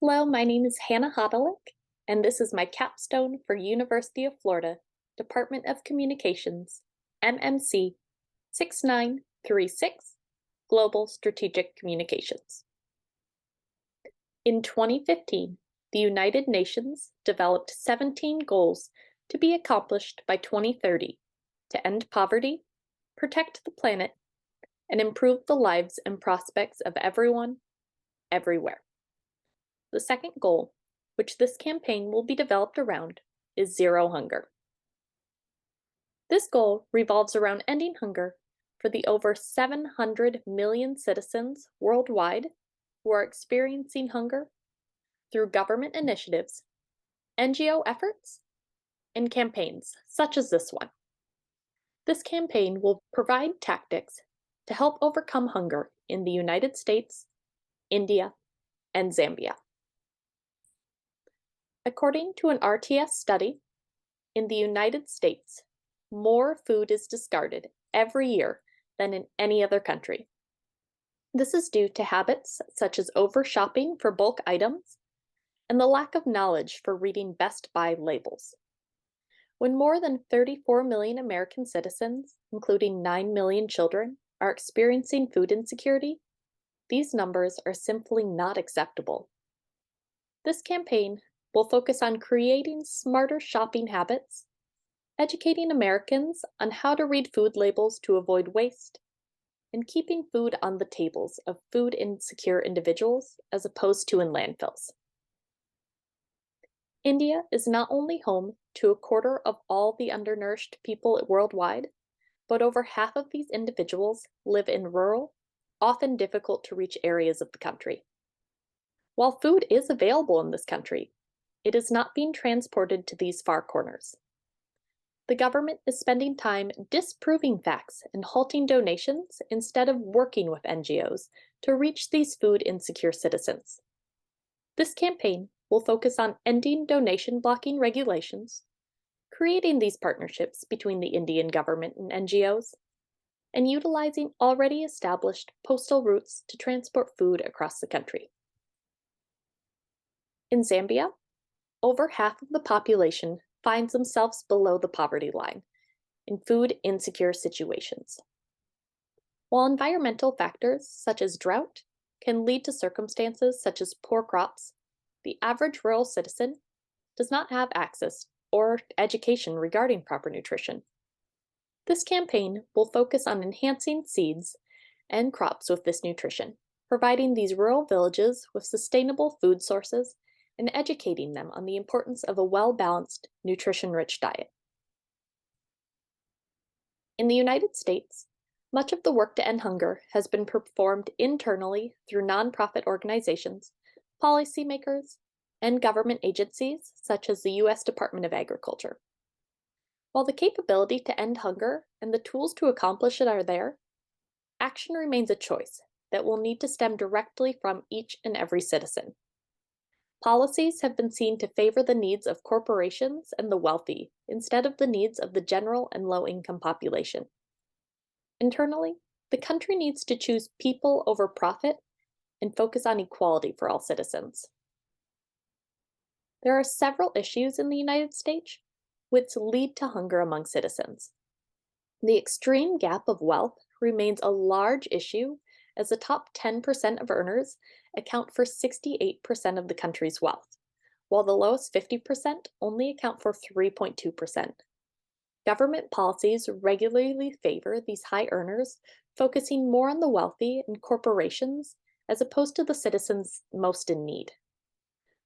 Hello, my name is Hannah Hodulik, and this is my capstone for University of Florida, Department of Communications, MMC 6936, Global Strategic Communications. In 2015, the United Nations developed 17 goals to be accomplished by 2030 to end poverty, protect the planet, and improve the lives and prospects of everyone, everywhere. The second goal, which this campaign will be developed around, is zero hunger. This goal revolves around ending hunger for the over 700 million citizens worldwide who are experiencing hunger through government initiatives, NGO efforts, and campaigns such as this one. This campaign will provide tactics to help overcome hunger in the United States, India, and Zambia. According to an RTS study, in the United States, more food is discarded every year than in any other country. This is due to habits such as over-shopping for bulk items and the lack of knowledge for reading Best Buy labels. When more than 34 million American citizens, including 9 million children, are experiencing food insecurity, these numbers are simply not acceptable. This campaign will focus on creating smarter shopping habits, educating Americans on how to read food labels to avoid waste, and keeping food on the tables of food insecure individuals as opposed to in landfills. India is not only home to a quarter of all the undernourished people worldwide, but over half of these individuals live in rural, often difficult to reach areas of the country. While food is available in this country, it is not being transported to these far corners. The government is spending time disproving facts and halting donations instead of working with NGOs to reach these food insecure citizens. This campaign will focus on ending donation blocking regulations, creating these partnerships between the Indian government and NGOs, and utilizing already established postal routes to transport food across the country. In Zambia, over half of the population finds themselves below the poverty line in food insecure situations. While environmental factors such as drought can lead to circumstances such as poor crops, the average rural citizen does not have access or education regarding proper nutrition. This campaign will focus on enhancing seeds and crops with this nutrition, providing these rural villages with sustainable food sources and educating them on the importance of a well-balanced, nutrition-rich diet. In the United States, much of the work to end hunger has been performed internally through nonprofit organizations, policymakers, and government agencies such as the U.S. Department of Agriculture. While the capability to end hunger and the tools to accomplish it are there, action remains a choice that will need to stem directly from each and every citizen. Policies have been seen to favor the needs of corporations and the wealthy instead of the needs of the general and low-income population. Internally, the country needs to choose people over profit and focus on equality for all citizens. There are several issues in the United States which lead to hunger among citizens. The extreme gap of wealth remains a large issue as the top 10% of earners account for 68% of the country's wealth, while the lowest 50% only account for 3.2%. Government policies regularly favor these high earners, focusing more on the wealthy and corporations as opposed to the citizens most in need.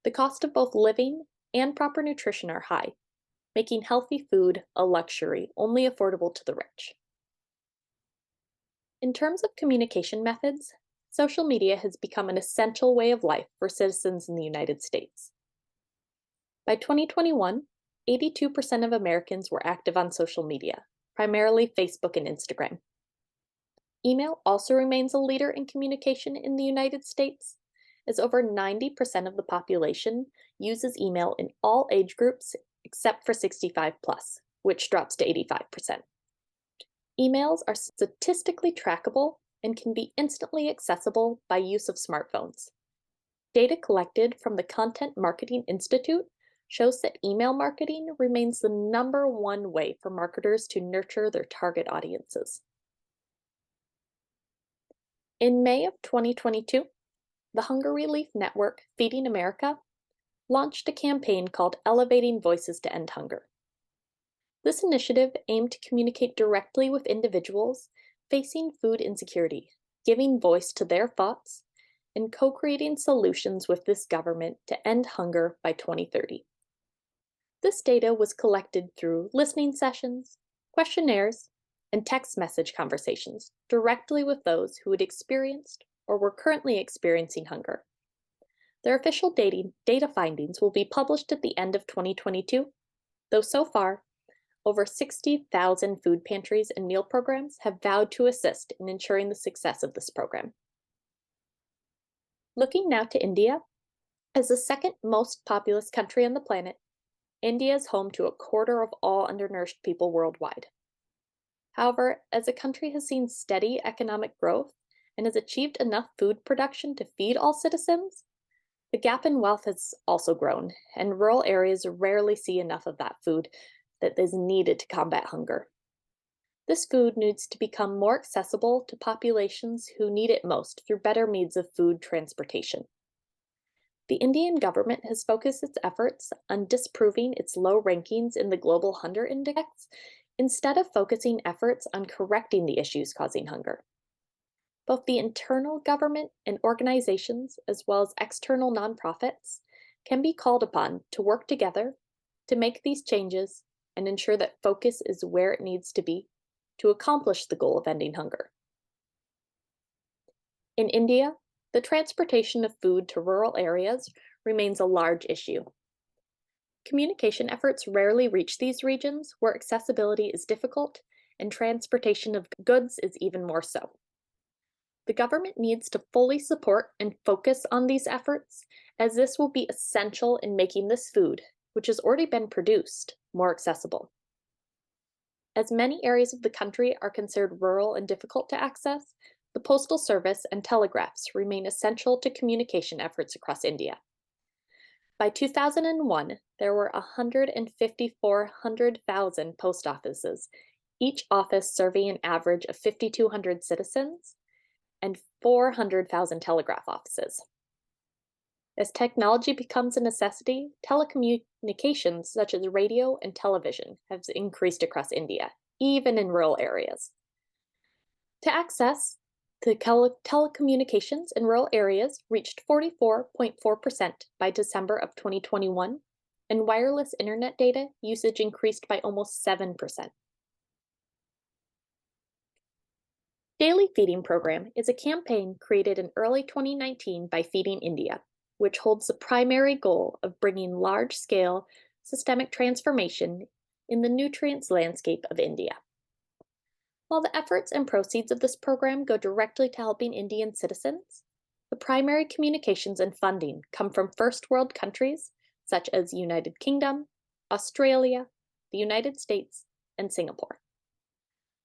The cost of both living and proper nutrition are high, making healthy food a luxury only affordable to the rich. In terms of communication methods, social media has become an essential way of life for citizens in the United States. By 2021, 82% of Americans were active on social media, primarily Facebook and Instagram. Email also remains a leader in communication in the United States, as over 90% of the population uses email in all age groups except for 65 plus, which drops to 85%. Emails are statistically trackable and can be instantly accessible by use of smartphones. Data collected from the Content Marketing Institute shows that email marketing remains the #1 way for marketers to nurture their target audiences. In May of 2022, the Hunger Relief Network Feeding America launched a campaign called Elevating Voices to End Hunger. This initiative aimed to communicate directly with individuals facing food insecurity, giving voice to their thoughts, and co-creating solutions with this government to end hunger by 2030. This data was collected through listening sessions, questionnaires, and text message conversations directly with those who had experienced or were currently experiencing hunger. Their official data findings will be published at the end of 2022, though so far, over 60,000 food pantries and meal programs have vowed to assist in ensuring the success of this program. Looking now to India, as the second most populous country on the planet, India is home to a quarter of all undernourished people worldwide. However, as the country has seen steady economic growth and has achieved enough food production to feed all citizens, the gap in wealth has also grown, and rural areas rarely see enough of that food that is needed to combat hunger. This food needs to become more accessible to populations who need it most through better means of food transportation. The Indian government has focused its efforts on disproving its low rankings in the Global Hunger Index instead of focusing efforts on correcting the issues causing hunger. Both the internal government and organizations, as well as external nonprofits, can be called upon to work together to make these changes and ensure that focus is where it needs to be to accomplish the goal of ending hunger. In India, the transportation of food to rural areas remains a large issue. Communication efforts rarely reach these regions where accessibility is difficult and transportation of goods is even more so. The government needs to fully support and focus on these efforts, as this will be essential in making this food, which has already been produced, more accessible. As many areas of the country are considered rural and difficult to access, the postal service and telegraphs remain essential to communication efforts across India. By 2001, there were 154,000 post offices, each office serving an average of 5,200 citizens, and 400,000 telegraph offices. As technology becomes a necessity, telecommunications such as radio and television have increased across India, even in rural areas. To access, the telecommunications in rural areas reached 44.4% by December of 2021, and wireless internet data usage increased by almost 7%. Daily Feeding Program is a campaign created in early 2019 by Feeding India, which holds the primary goal of bringing large-scale systemic transformation in the nutrients landscape of India. While the efforts and proceeds of this program go directly to helping Indian citizens, the primary communications and funding come from first world countries such as the United Kingdom, Australia, the United States, and Singapore.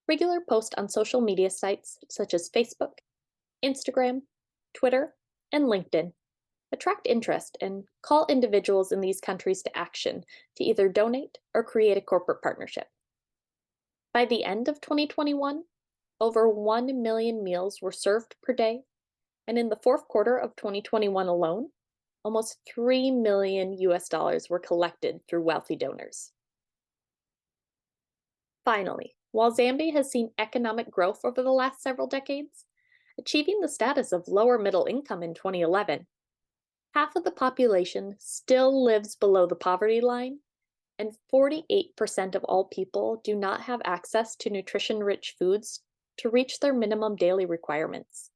Regular posts on social media sites such as Facebook, Instagram, Twitter, and LinkedIn attract interest and call individuals in these countries to action to either donate or create a corporate partnership. By the end of 2021, over 1 million meals were served per day, and in the fourth quarter of 2021 alone, almost $3 million were collected through wealthy donors. Finally, while Zambia has seen economic growth over the last several decades, achieving the status of lower middle income in 2011, half of the population still lives below the poverty line, and 48% of all people do not have access to nutrition-rich foods to reach their minimum daily requirements.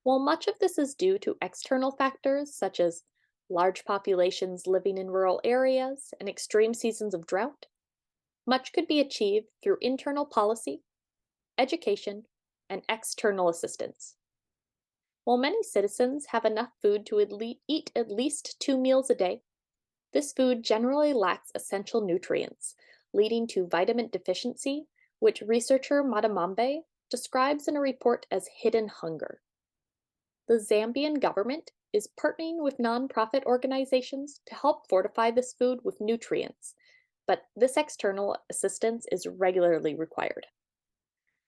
While much of this is due to external factors such as large populations living in rural areas and extreme seasons of drought, much could be achieved through internal policy, education, and external assistance. While many citizens have enough food to eat at least 2 meals a day, this food generally lacks essential nutrients, leading to vitamin deficiency, which researcher Madamambe describes in a report as hidden hunger. The Zambian government is partnering with nonprofit organizations to help fortify this food with nutrients, but this external assistance is regularly required.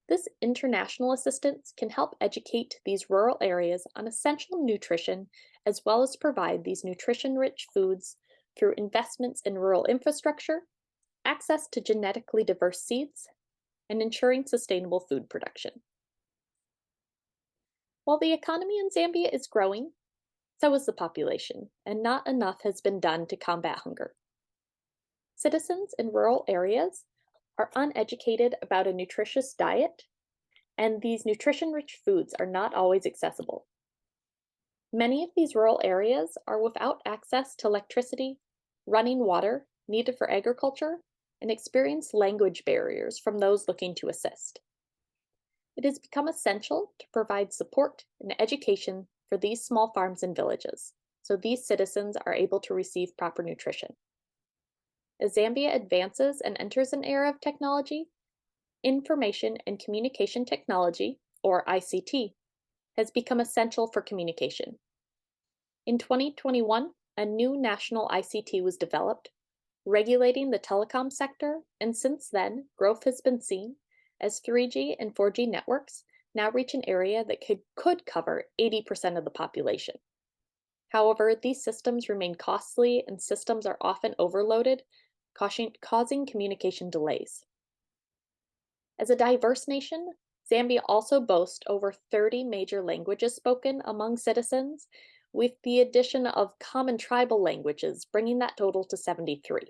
This international assistance can help educate these rural areas on essential nutrition as well as provide these nutrition-rich foods through investments in rural infrastructure, access to genetically diverse seeds, and ensuring sustainable food production. While the economy in Zambia is growing, so is the population, and not enough has been done to combat hunger. Citizens in rural areas are uneducated about a nutritious diet, and these nutrition-rich foods are not always accessible. Many of these rural areas are without access to electricity, running water needed for agriculture, and experience language barriers from those looking to assist. It has become essential to provide support and education for these small farms and villages, so these citizens are able to receive proper nutrition. As Zambia advances and enters an era of technology, information and communication technology, or ICT, has become essential for communication. In 2021, a new national ICT was developed, regulating the telecom sector, and since then, growth has been seen as 3G and 4G networks now reach an area that could cover 80% of the population. However, these systems remain costly and systems are often overloaded, causing communication delays. As a diverse nation, Zambia also boasts over 30 major languages spoken among citizens, with the addition of common tribal languages, bringing that total to 73.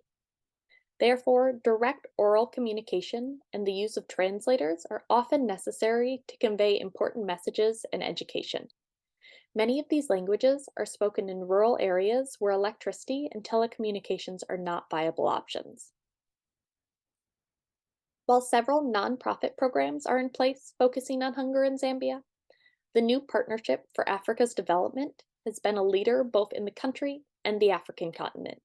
Therefore, direct oral communication and the use of translators are often necessary to convey important messages and education. Many of these languages are spoken in rural areas where electricity and telecommunications are not viable options. While several nonprofit programs are in place focusing on hunger in Zambia, the new Partnership for Africa's Development has been a leader both in the country and the African continent.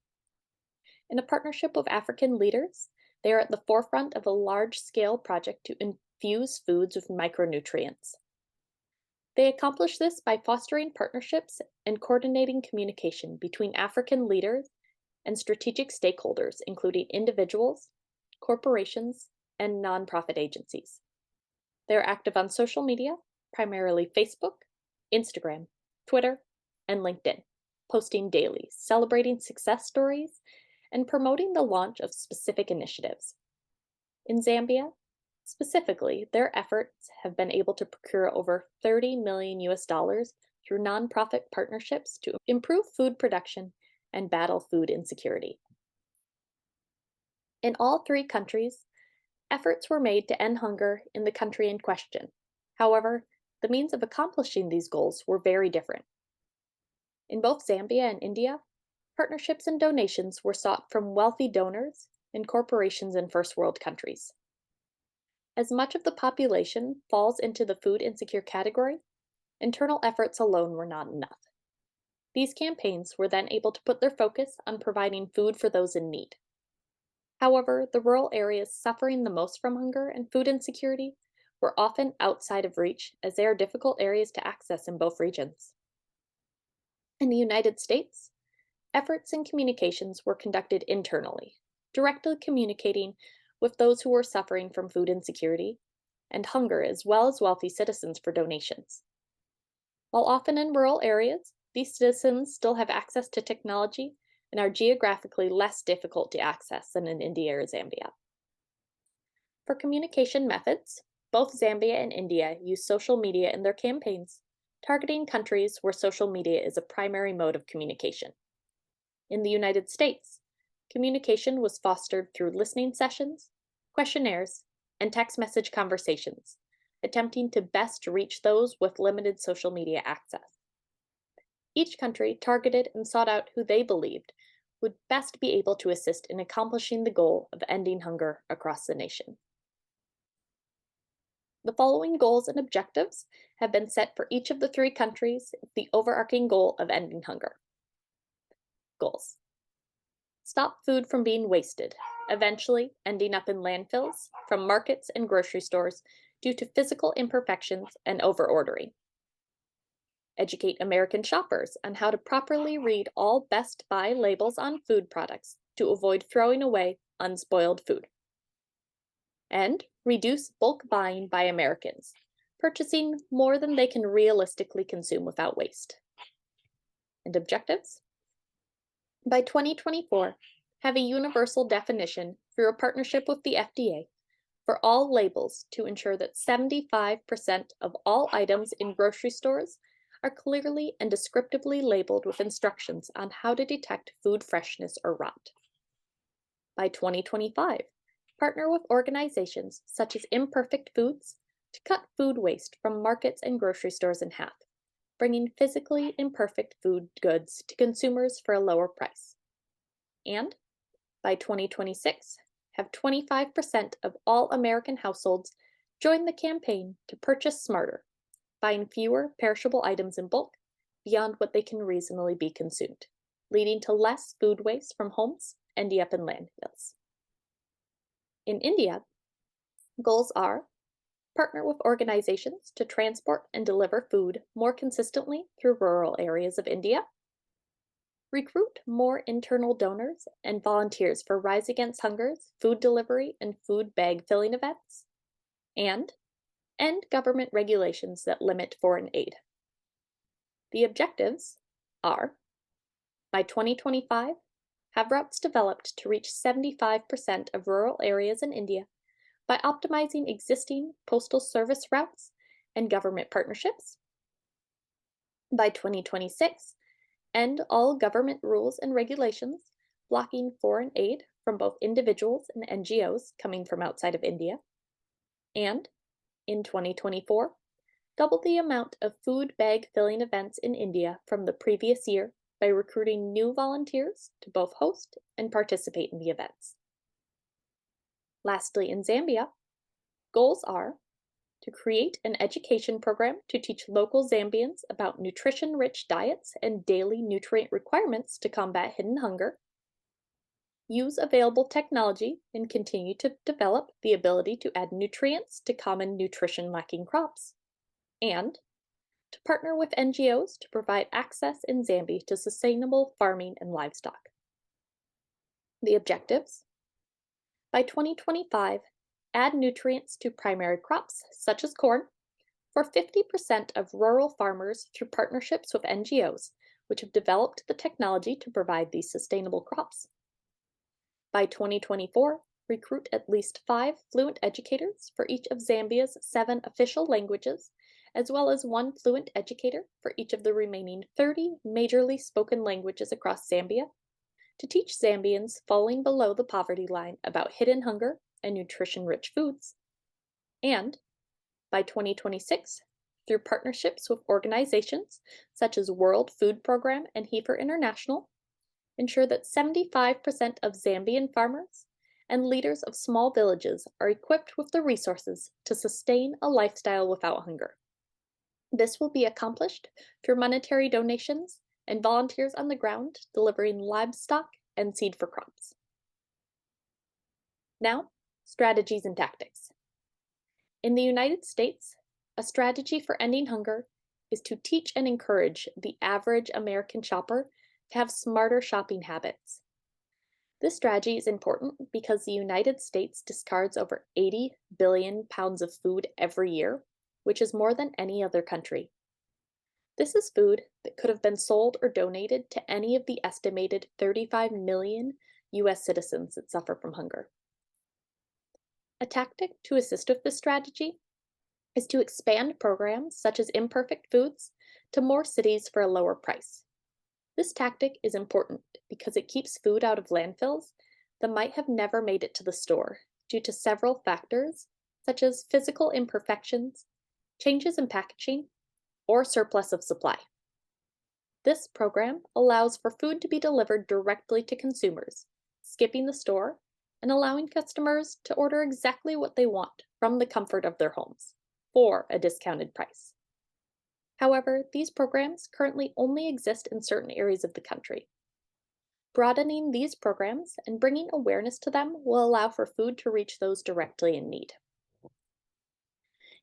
In a partnership with African leaders, they are at the forefront of a large-scale project to infuse foods with micronutrients. They accomplish this by fostering partnerships and coordinating communication between African leaders and strategic stakeholders, including individuals, corporations, and nonprofit agencies. They are active on social media, primarily Facebook, Instagram, Twitter, and LinkedIn, posting daily, celebrating success stories, and promoting the launch of specific initiatives. In Zambia, specifically, their efforts have been able to procure over $30 million through nonprofit partnerships to improve food production and battle food insecurity. In all three countries, efforts were made to end hunger in the country in question. However, the means of accomplishing these goals were very different. In both Zambia and India, partnerships and donations were sought from wealthy donors and corporations in first world countries. As much of the population falls into the food insecure category, internal efforts alone were not enough. These campaigns were then able to put their focus on providing food for those in need. However, the rural areas suffering the most from hunger and food insecurity were often outside of reach, as they are difficult areas to access in both regions. In the United States, efforts and communications were conducted internally, directly communicating with those who were suffering from food insecurity and hunger, as well as wealthy citizens for donations. While often in rural areas, these citizens still have access to technology and are geographically less difficult to access than in India or Zambia. For communication methods, both Zambia and India use social media in their campaigns, targeting countries where social media is a primary mode of communication. In the United States, communication was fostered through listening sessions, questionnaires, and text message conversations, attempting to best reach those with limited social media access. Each country targeted and sought out who they believed would best be able to assist in accomplishing the goal of ending hunger across the nation. The following goals and objectives have been set for each of the three countries with the overarching goal of ending hunger. Goals: stop food from being wasted, eventually ending up in landfills, from markets and grocery stores due to physical imperfections and overordering. educate American shoppers on how to properly read all Best Buy labels on food products to avoid throwing away unspoiled food. And reduce bulk buying by Americans, purchasing more than they can realistically consume without waste. And objectives? By 2024, have a universal definition through a partnership with the FDA for all labels to ensure that 75% of all items in grocery stores are clearly and descriptively labeled with instructions on how to detect food freshness or rot. By 2025, partner with organizations such as Imperfect Foods to cut food waste from markets and grocery stores in half, bringing physically imperfect food goods to consumers for a lower price. And by 2026, have 25% of all American households join the campaign to purchase smarter, buying fewer perishable items in bulk beyond what they can reasonably be consumed, leading to less food waste from homes ending up in landfills. In India, goals are partner with organizations to transport and deliver food more consistently through rural areas of India, recruit more internal donors and volunteers for Rise Against Hunger's food delivery and food bag filling events, and end government regulations that limit foreign aid. The objectives are, by 2025, have routes developed to reach 75% of rural areas in India by optimizing existing postal service routes and government partnerships. By 2026, end all government rules and regulations blocking foreign aid from both individuals and NGOs coming from outside of India. And in 2024, double the amount of food bag filling events in India from the previous year by recruiting new volunteers to both host and participate in the events. Lastly, in Zambia, goals are to create an education program to teach local Zambians about nutrition-rich diets and daily nutrient requirements to combat hidden hunger, use available technology and continue to develop the ability to add nutrients to common nutrition-lacking crops, and to partner with NGOs to provide access in Zambia to sustainable farming and livestock. The objectives? By 2025, add nutrients to primary crops, such as corn, for 50% of rural farmers through partnerships with NGOs, which have developed the technology to provide these sustainable crops. By 2024, recruit at least 5 fluent educators for each of Zambia's 7 official languages, as well as 1 fluent educator for each of the remaining 30 majorly spoken languages across Zambia, to teach Zambians falling below the poverty line about hidden hunger and nutrition-rich foods. And by 2026, through partnerships with organizations such as World Food Program and Heifer International, ensure that 75% of Zambian farmers and leaders of small villages are equipped with the resources to sustain a lifestyle without hunger. This will be accomplished through monetary donations and volunteers on the ground delivering livestock and seed for crops. Now, strategies and tactics. In the United States, a strategy for ending hunger is to teach and encourage the average American shopper to have smarter shopping habits. This strategy is important because the United States discards over 80 billion pounds of food every year, which is more than any other country. This is food that could have been sold or donated to any of the estimated 35 million US citizens that suffer from hunger. A tactic to assist with this strategy is to expand programs such as Imperfect Foods to more cities for a lower price. This tactic is important because it keeps food out of landfills that might have never made it to the store due to several factors such as physical imperfections, changes in packaging, or surplus of supply. This program allows for food to be delivered directly to consumers, skipping the store and allowing customers to order exactly what they want from the comfort of their homes for a discounted price. However, these programs currently only exist in certain areas of the country. Broadening these programs and bringing awareness to them will allow for food to reach those directly in need.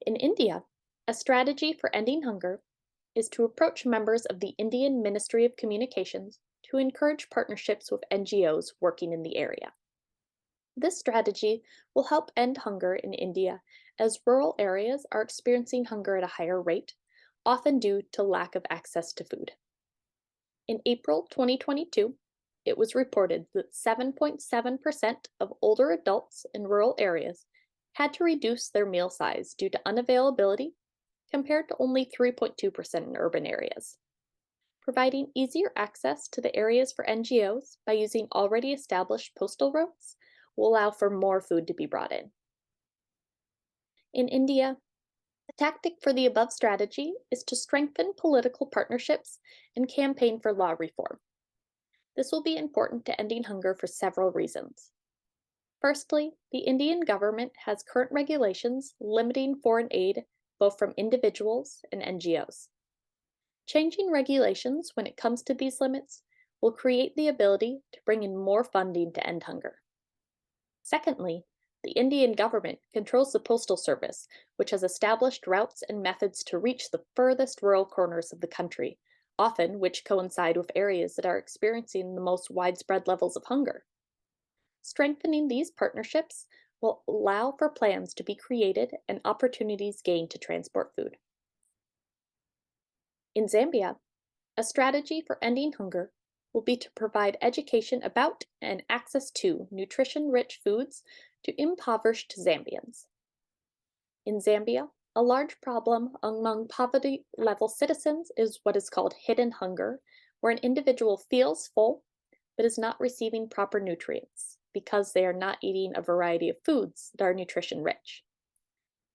In India, a strategy for ending hunger is to approach members of the Indian Ministry of Communications to encourage partnerships with NGOs working in the area. This strategy will help end hunger in India as rural areas are experiencing hunger at a higher rate, often due to lack of access to food. In April 2022, it was reported that 7.7% of older adults in rural areas had to reduce their meal size due to unavailability, compared to only 3.2% in urban areas. Providing easier access to the areas for NGOs by using already established postal routes will allow for more food to be brought in. In India, the tactic for the above strategy is to strengthen political partnerships and campaign for law reform. This will be important to ending hunger for several reasons. Firstly, the Indian government has current regulations limiting foreign aid both from individuals and NGOs. Changing regulations when it comes to these limits will create the ability to bring in more funding to end hunger. Secondly, the Indian government controls the postal service, which has established routes and methods to reach the furthest rural corners of the country, often which coincide with areas that are experiencing the most widespread levels of hunger. Strengthening these partnerships will allow for plans to be created and opportunities gained to transport food. In Zambia, a strategy for ending hunger will be to provide education about and access to nutrition-rich foods to impoverished Zambians. In Zambia, a large problem among poverty-level citizens is what is called hidden hunger, where an individual feels full but is not receiving proper nutrients because they are not eating a variety of foods that are nutrition-rich.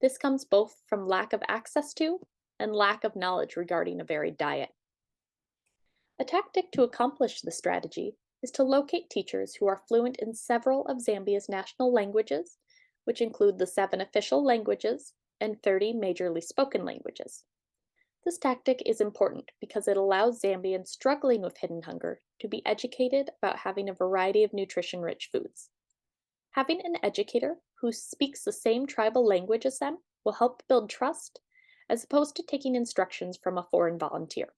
This comes both from lack of access to and lack of knowledge regarding a varied diet. A tactic to accomplish this strategy is to locate teachers who are fluent in several of Zambia's national languages, which include the 7 official languages and 30 majorly spoken languages. This tactic is important because it allows Zambians struggling with hidden hunger to be educated about having a variety of nutrition-rich foods. Having an educator who speaks the same tribal language as them will help build trust, as opposed to taking instructions from a foreign volunteer.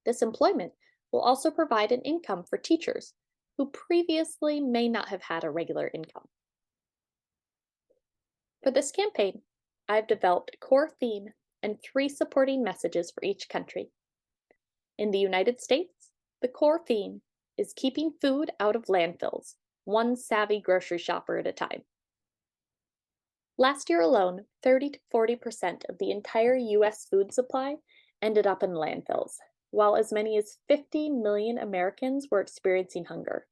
This employment will also provide an income for teachers who previously may not have had a regular income. For this campaign, I've developed a core theme and 3 supporting messages for each country. In the United States, the core theme is keeping food out of landfills, one savvy grocery shopper at a time. Last year alone, 30 to 40% of the entire US food supply ended up in landfills, while as many as 50 million Americans were experiencing hunger.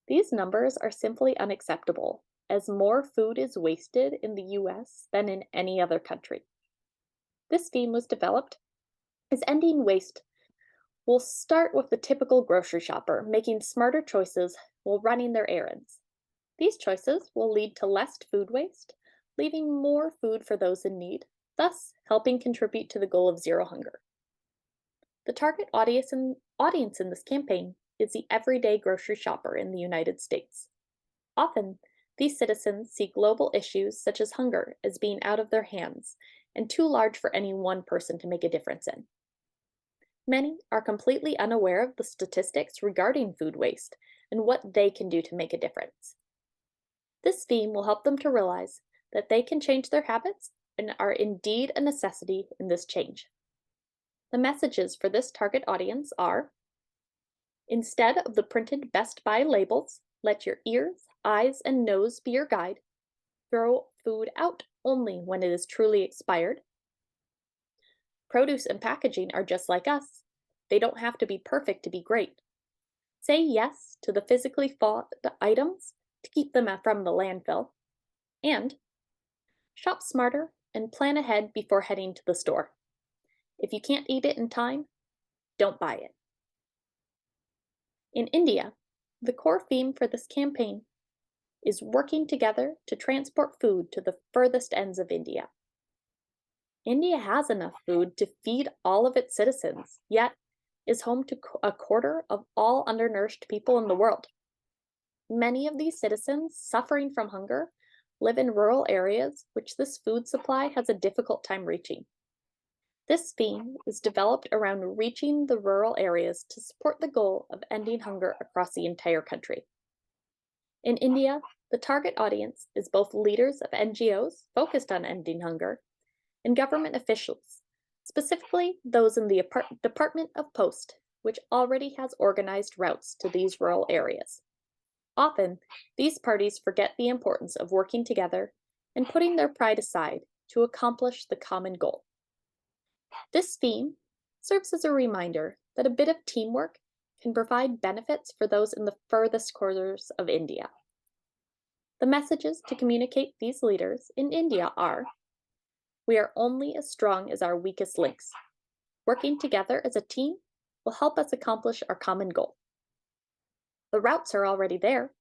These numbers are simply unacceptable, as more food is wasted in the US than in any other country. This theme was developed as ending waste will start with the typical grocery shopper making smarter choices while running their errands. These choices will lead to less food waste, leaving more food for those in need, thus helping contribute to the goal of zero hunger. The target audience in this campaign is the everyday grocery shopper in the United States. Often, these citizens see global issues such as hunger as being out of their hands and too large for any one person to make a difference in. Many are completely unaware of the statistics regarding food waste and what they can do to make a difference. This theme will help them to realize that they can change their habits and are indeed a necessity in this change. The messages for this target audience are: instead of the printed Best Buy labels, let your ears, eyes, and nose be your guide. Throw food out only when it is truly expired. Produce and packaging are just like us. They don't have to be perfect to be great. Say yes to the physically flawed items to keep them from the landfill. And shop smarter and plan ahead before heading to the store. If you can't eat it in time, don't buy it. In India, the core theme for this campaign is working together to transport food to the furthest ends of India. India has enough food to feed all of its citizens, yet is home to a quarter of all undernourished people in the world. Many of these citizens suffering from hunger live in rural areas which this food supply has a difficult time reaching. This theme is developed around reaching the rural areas to support the goal of ending hunger across the entire country. In India, the target audience is both leaders of NGOs focused on ending hunger and government officials, specifically those in the Department of Post, which already has organized routes to these rural areas. Often, these parties forget the importance of working together and putting their pride aside to accomplish the common goal. This theme serves as a reminder that a bit of teamwork can provide benefits for those in the furthest corners of India. The messages to communicate these leaders in India are: we are only as strong as our weakest links. Working together as a team will help us accomplish our common goal. The routes are already there.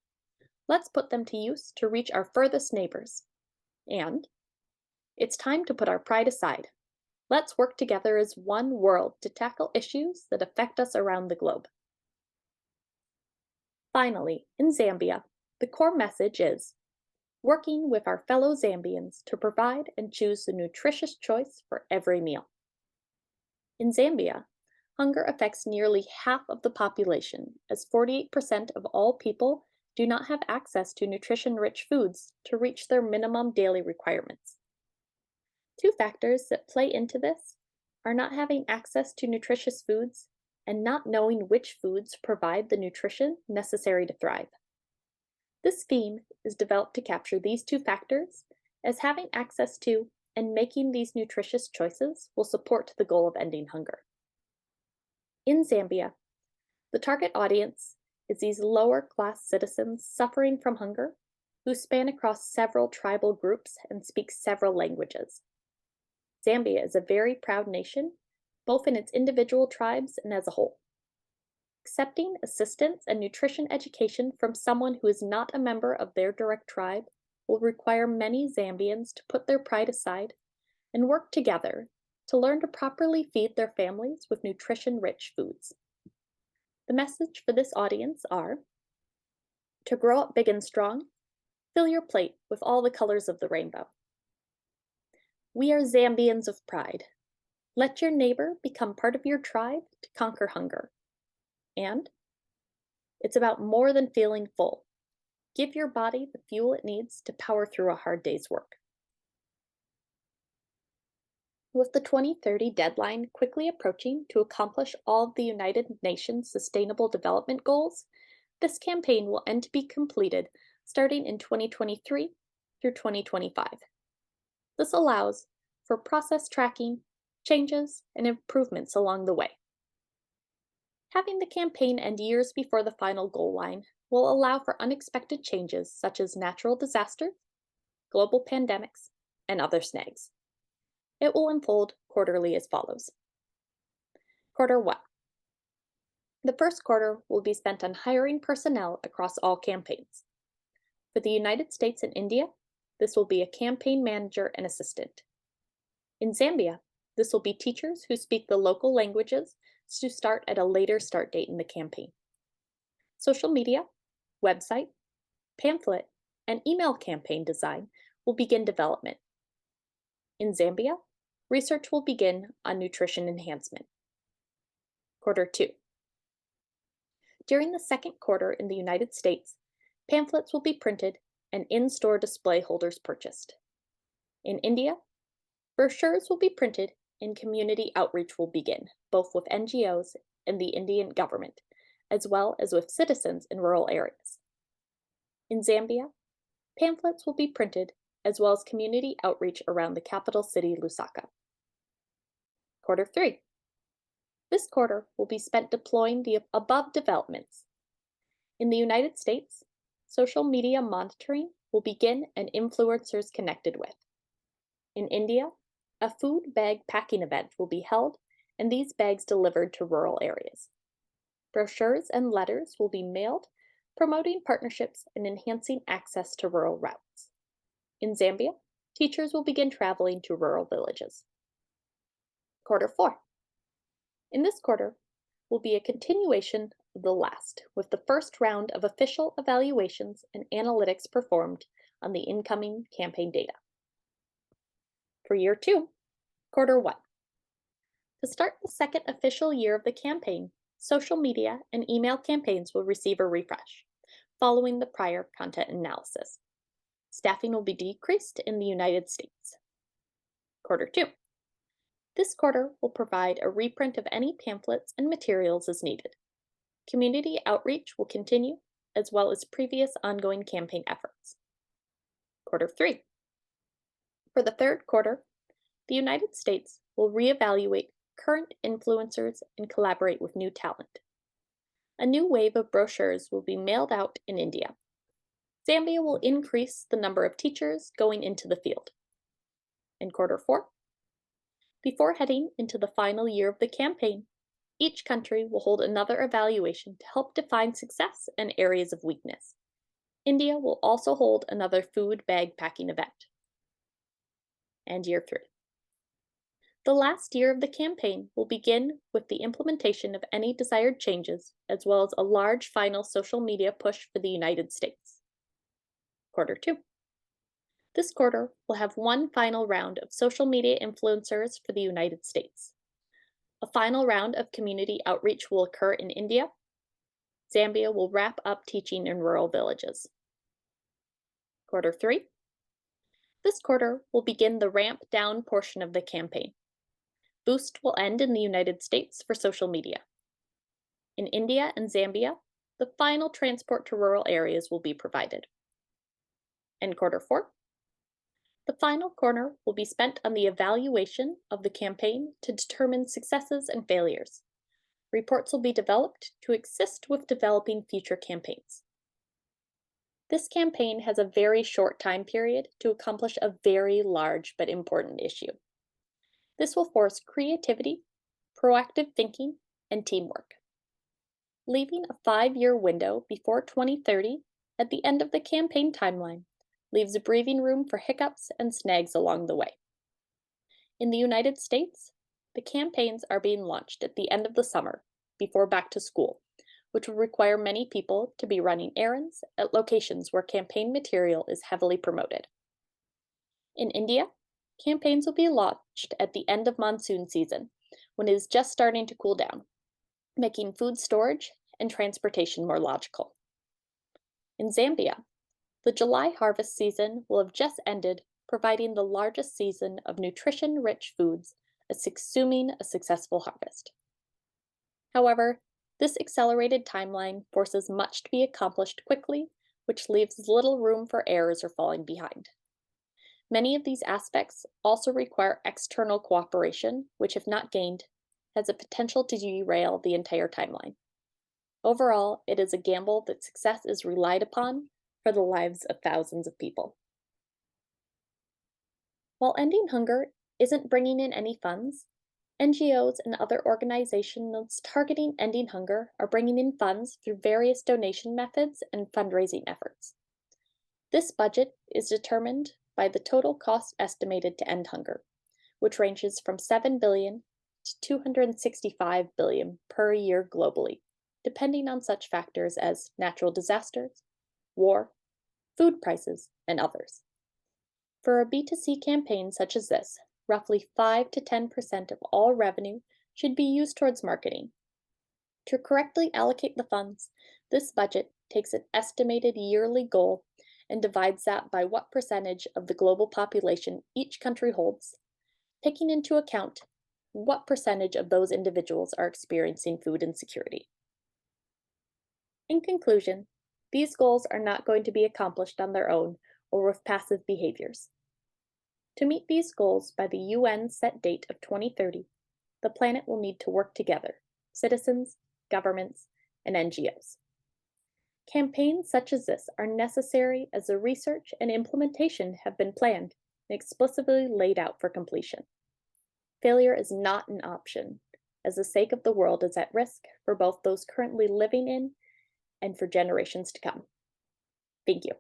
Let's put them to use to reach our furthest neighbors. And it's time to put our pride aside. Let's work together as one world to tackle issues that affect us around the globe. Finally, in Zambia, the core message is working with our fellow Zambians to provide and choose the nutritious choice for every meal. In Zambia, hunger affects nearly half of the population, as 48% of all people do not have access to nutrition-rich foods to reach their minimum daily requirements. Two factors that play into this are not having access to nutritious foods and not knowing which foods provide the nutrition necessary to thrive. This theme is developed to capture these two factors, as having access to and making these nutritious choices will support the goal of ending hunger. In Zambia, the target audience is these lower class citizens suffering from hunger who span across several tribal groups and speak several languages. Zambia is a very proud nation, both in its individual tribes and as a whole. Accepting assistance and nutrition education from someone who is not a member of their direct tribe will require many Zambians to put their pride aside and work together to learn to properly feed their families with nutrition-rich foods. The message for this audience are: to grow up big and strong, fill your plate with all the colors of the rainbow. We are Zambians of pride. Let your neighbor become part of your tribe to conquer hunger. And it's about more than feeling full. Give your body the fuel it needs to power through a hard day's work. With the 2030 deadline quickly approaching to accomplish all of the United Nations Sustainable Development Goals, this campaign will end to be completed starting in 2023 through 2025. This allows for process tracking, changes, and improvements along the way. Having the campaign end years before the final goal line will allow for unexpected changes such as natural disasters, global pandemics, and other snags. It will unfold quarterly as follows. Quarter 1. The first quarter will be spent on hiring personnel across all campaigns. For the United States and India, this will be a campaign manager and assistant. In Zambia, this will be teachers who speak the local languages to start at a later start date in the campaign. Social media, website, pamphlet, and email campaign design will begin development. In Zambia, research will begin on nutrition enhancement. Quarter 2. During the second quarter in the United States, pamphlets will be printed and in-store display holders purchased. In India, brochures will be printed and community outreach will begin, both with NGOs and the Indian government, as well as with citizens in rural areas. In Zambia, pamphlets will be printed as well as community outreach around the capital city, Lusaka. Quarter 3. This quarter will be spent deploying the above developments. In the United States, social media monitoring will begin and influencers connected with. In India, a food bag packing event will be held and these bags delivered to rural areas. Brochures and letters will be mailed, promoting partnerships and enhancing access to rural routes. In Zambia, teachers will begin traveling to rural villages. Quarter 4. In this quarter will be a continuation of the last, with the first round of official evaluations and analytics performed on the incoming campaign data. For year 2, quarter 1. To start the second official year of the campaign, social media and email campaigns will receive a refresh, following the prior content analysis. Staffing will be decreased in the United States. Quarter 2. This quarter will provide a reprint of any pamphlets and materials as needed. Community outreach will continue, as well as previous ongoing campaign efforts. Quarter 3. For the third quarter, the United States will reevaluate current influencers and collaborate with new talent. A new wave of brochures will be mailed out in India. Zambia will increase the number of teachers going into the field. In quarter 4, before heading into the final year of the campaign, each country will hold another evaluation to help define success and areas of weakness. India will also hold another food bag packing event. And year 3. The last year of the campaign will begin with the implementation of any desired changes, as well as a large final social media push for the United States. Quarter 2. This quarter will have one final round of social media influencers for the United States. A final round of community outreach will occur in India. Zambia will wrap up teaching in rural villages. Quarter 3. This quarter will begin the ramp down portion of the campaign. Boost will end in the United States for social media. In India and Zambia, the final transport to rural areas will be provided. In quarter 4, the final quarter will be spent on the evaluation of the campaign to determine successes and failures. Reports will be developed to assist with developing future campaigns. This campaign has a very short time period to accomplish a very large but important issue. This will force creativity, proactive thinking, and teamwork. Leaving a 5-year window before 2030 at the end of the campaign timeline leaves breathing room for hiccups and snags along the way. In the United States, the campaigns are being launched at the end of the summer, before back to school, which will require many people to be running errands at locations where campaign material is heavily promoted. In India, campaigns will be launched at the end of monsoon season, when it is just starting to cool down, making food storage and transportation more logical. In Zambia, the July harvest season will have just ended, providing the largest season of nutrition-rich foods, assuming a successful harvest. However, this accelerated timeline forces much to be accomplished quickly, which leaves little room for errors or falling behind. Many of these aspects also require external cooperation, which, if not gained, has the potential to derail the entire timeline. Overall, it is a gamble that success is relied upon for the lives of thousands of people. While ending hunger isn't bringing in any funds, NGOs and other organizations targeting ending hunger are bringing in funds through various donation methods and fundraising efforts. This budget is determined by the total cost estimated to end hunger, which ranges from $7 billion to $265 billion per year globally, depending on such factors as natural disasters, war, food prices, and others. For a B2C campaign such as this, roughly 5 to 10% of all revenue should be used towards marketing. To correctly allocate the funds, this budget takes an estimated yearly goal and divides that by what percentage of the global population each country holds, taking into account what percentage of those individuals are experiencing food insecurity. In conclusion, these goals are not going to be accomplished on their own or with passive behaviors. To meet these goals by the UN set date of 2030, the planet will need to work together, citizens, governments, and NGOs. Campaigns such as this are necessary as the research and implementation have been planned and explicitly laid out for completion. Failure is not an option, as the sake of the world is at risk for both those currently living in and for generations to come. Thank you.